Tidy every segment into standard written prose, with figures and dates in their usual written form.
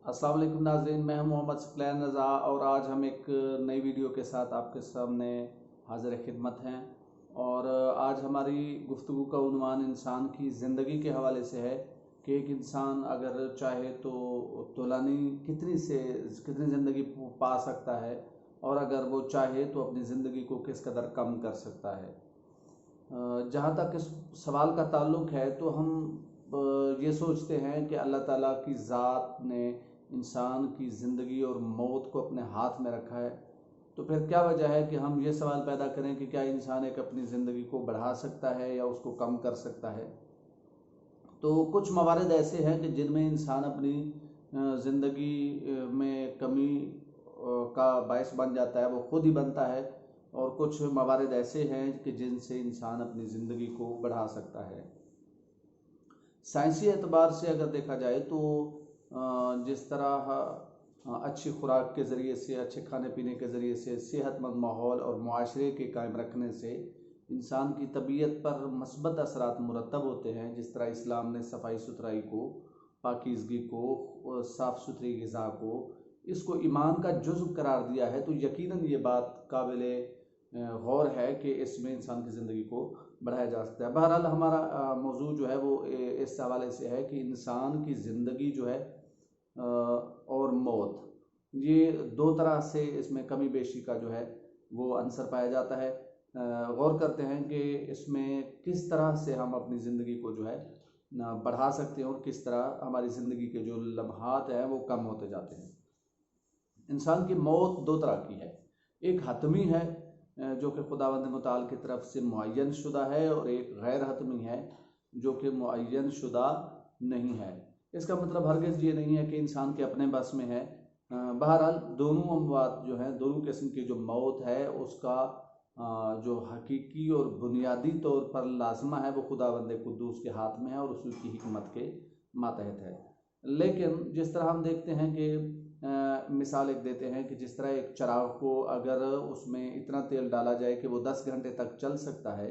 अस्सलाम वालेकुम नाज़रीन, मैं हूं मोहम्मद सकलैन रज़ा और आज हम एक नई वीडियो के साथ आपके सामने हाज़िर खिदमत हैं। और आज हमारी गुफ्तगू का उन्वान इंसान की ज़िंदगी के हवाले से है कि एक इंसान अगर चाहे तो तौलानी कितनी ज़िंदगी पा सकता है और अगर वो चाहे तो अपनी ज़िंदगी को किस कदर कम कर सकता है। जहाँ तक इस सवाल का ताल्लुक़ है तो हम ये सोचते हैं कि अल्लाह ताला की ज़ात ने इंसान की ज़िंदगी और मौत को अपने हाथ में रखा है। तो फिर क्या वजह है कि हम ये सवाल पैदा करें कि क्या इंसान एक अपनी ज़िंदगी को बढ़ा सकता है या उसको कम कर सकता है। तो कुछ मवारद ऐसे हैं कि जिनमें इंसान अपनी ज़िंदगी में कमी का बायस बन जाता है, वो खुद ही बनता है। और कुछ मवारद ऐसे हैं कि जिनसे इंसान अपनी ज़िंदगी को बढ़ा सकता है। साइंसी एतबार से अगर देखा जाए तो जिस तरह अच्छी खुराक के ज़रिए से, अच्छे खाने पीने के ज़रिए से, सेहतमंद माहौल और मुआशरे के कायम रखने से इंसान की तबीयत पर मस्बत असरात मुरतब होते हैं। जिस तरह इस्लाम ने सफाई सुथराई को, पाकीज़गी को, साफ़ सुथरी ग़िज़ा को, इसको ईमान का जुज़्व करार दिया है, तो यकीनन ये बात काबिले गौर है कि इसमें इंसान की ज़िंदगी को बढ़ाया जा सकता है। बहरहाल हमारा मौजू जो है वो इस हवाले से है कि इंसान की ज़िंदगी जो है और मौत, ये दो तरह से इसमें कमी बेशी का जो है वो अंसर पाया जाता है। गौर करते हैं कि इसमें किस तरह से हम अपनी ज़िंदगी को जो है बढ़ा सकते हैं और किस तरह हमारी ज़िंदगी के जो लम्हात हैं वो कम होते जाते हैं। इंसान की मौत दो तरह की है, एक हतमी है जो कि खुदावंद मुताल की तरफ से मुअय्यन शुदा है, और एक गैर हतमी है जो कि मुअय्यन शुदा नहीं है। इसका मतलब हरगिज़ ये नहीं है कि इंसान के अपने बस में है। बहरहाल दोनों अमवात जो हैं, दोनों किस्म की जो मौत है उसका जो हकीकी और बुनियादी तौर पर लाज़िमा है वो खुदावंद कुद्दूस के हाथ में है और उसकी हिकमत के मातहत है। लेकिन जिस तरह हम देखते हैं कि मिसाल एक देते हैं कि जिस तरह एक चिराग को अगर उसमें इतना तेल डाला जाए कि वो 10 घंटे तक चल सकता है,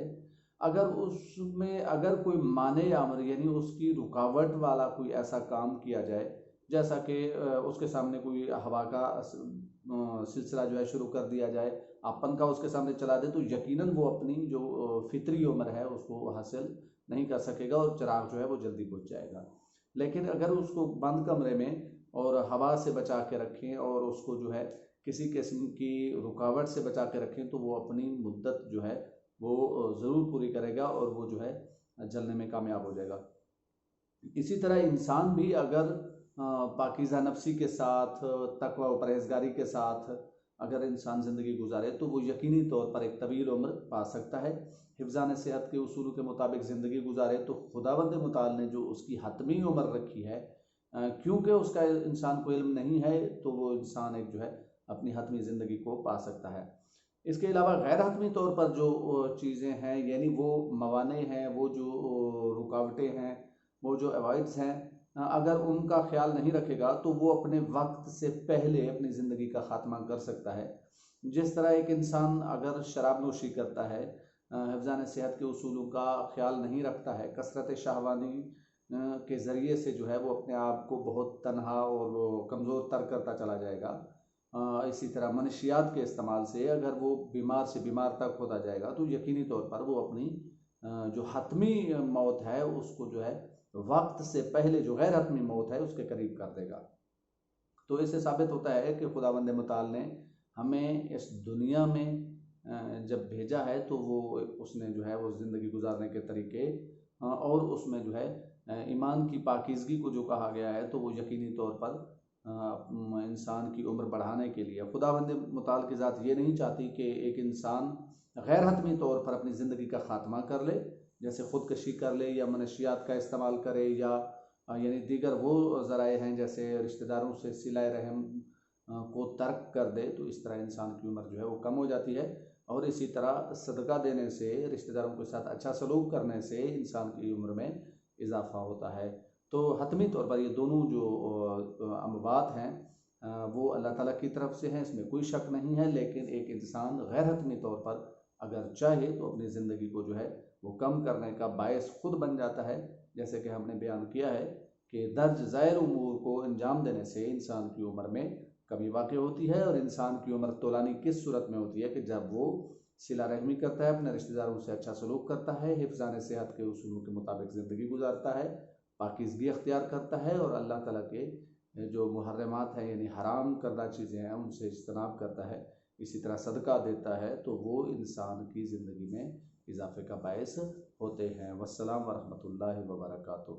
अगर उसमें अगर कोई माने अमर यानी उसकी रुकावट वाला कोई ऐसा काम किया जाए, जैसा कि उसके सामने कोई हवा का सिलसिला जो है शुरू कर दिया जाए, आप पंखा उसके सामने चला दे, तो यकीनन वो अपनी जो फितरी उम्र है उसको हासिल नहीं कर सकेगा और चिराग जो है वो जल्दी बुझ जाएगा। लेकिन अगर उसको बंद कमरे में और हवा से बचा के रखें और उसको जो है किसी किस्म की रुकावट से बचा के रखें, तो वो अपनी मुद्दत जो है वो ज़रूर पूरी करेगा और वो जो है जलने में कामयाब हो जाएगा। इसी तरह इंसान भी अगर पाकीज़ा नफ्सी के साथ, तकवा व परहेज़गारी के साथ अगर इंसान ज़िंदगी गुजारे तो वो यकीनी तौर पर एक तवील उम्र पा सकता है। हिफ्ज़ान सेहत के उसूलों के मुताबिक ज़िंदगी गुजारे तो खुदावंद मुताल ने जो उसकी हतमी उम्र रखी है, क्योंकि उसका इंसान को इल्म नहीं है, तो वो इंसान एक जो है अपनी हतमी ज़िंदगी को पा सकता है। इसके अलावा गैर हतमी तौर पर जो चीज़ें हैं, यानी वो मवाने हैं, वो जो रुकावटें हैं, वो जो अवॉइड्स हैं, अगर उनका ख्याल नहीं रखेगा तो वो अपने वक्त से पहले अपनी ज़िंदगी का ख़ात्मा कर सकता है। जिस तरह एक इंसान अगर शराब नोशी करता है, हिफ्ज़ान सेहत के उसूलों का ख्याल नहीं रखता है, कसरत शहवानी के ज़रिए से जो है वो अपने आप को बहुत तन्हा और कमज़ोर तर करता चला जाएगा। इसी तरह मनशियात के इस्तेमाल से अगर वो बीमार से बीमार तक होता जाएगा, तो यकीनी तौर पर वो अपनी जो हतमी मौत है उसको जो है वक्त से पहले, जो गैर हतमी मौत है, उसके करीब कर देगा। तो इससे साबित होता है कि खुदावंद मुताल ने हमें इस दुनिया में जब भेजा है तो वो उसने जो है वो ज़िंदगी गुजारने के तरीके और उसमें जो है ईमान की पाकीज़गी को जो कहा गया है, तो वो यकीनी तौर पर इंसान की उम्र बढ़ाने के लिए। खुदावंद मुताल की ज़ात ये नहीं चाहती कि एक इंसान गैर हतमी तौर पर अपनी ज़िंदगी का ख़ात्मा कर ले, जैसे ख़ुदकशी कर ले या मनशियात का इस्तेमाल करे, या यानी दीगर वो ज़राए हैं जैसे रिश्तेदारों से सिला रहम को तर्क कर दे, तो इस तरह इंसान की उम्र जो है वो कम हो जाती है। और इसी तरह सदका देने से, रिश्तेदारों के साथ अच्छा सलूक करने से इंसान की उम्र में इजाफ़ा होता है। तो हतमी तौर पर ये दोनों जो अमवात हैं वो अल्लाह ताला की तरफ से हैं, इसमें कोई शक नहीं है। लेकिन एक इंसान गैर हतमी तौर पर अगर चाहे तो अपनी ज़िंदगी को जो है वो कम करने का बायस खुद बन जाता है। जैसे कि हमने बयान किया है کہ درج ذیل امور کو انجام دینے سے انسان کی عمر میں کمی واقع ہوتی ہے، اور انسان کی عمر طولانی کس صورت میں ہوتی ہے کہ جب وہ صلہ رحمی کرتا ہے، اپنے رشتہ داروں سے اچھا سلوک کرتا ہے، حفظان صحت کے اصولوں کے مطابق زندگی گزارتا ہے، پاکیزگی اختیار کرتا ہے، اور اللہ تعالیٰ کے جو محرمات ہیں یعنی حرام کردہ چیزیں ہیں ان سے اجتناب کرتا ہے، اسی طرح صدقہ دیتا ہے، تو وہ انسان کی زندگی میں اضافے کا باعث ہوتے ہیں۔ والسلام ورحمۃ اللہ وبرکاتہ۔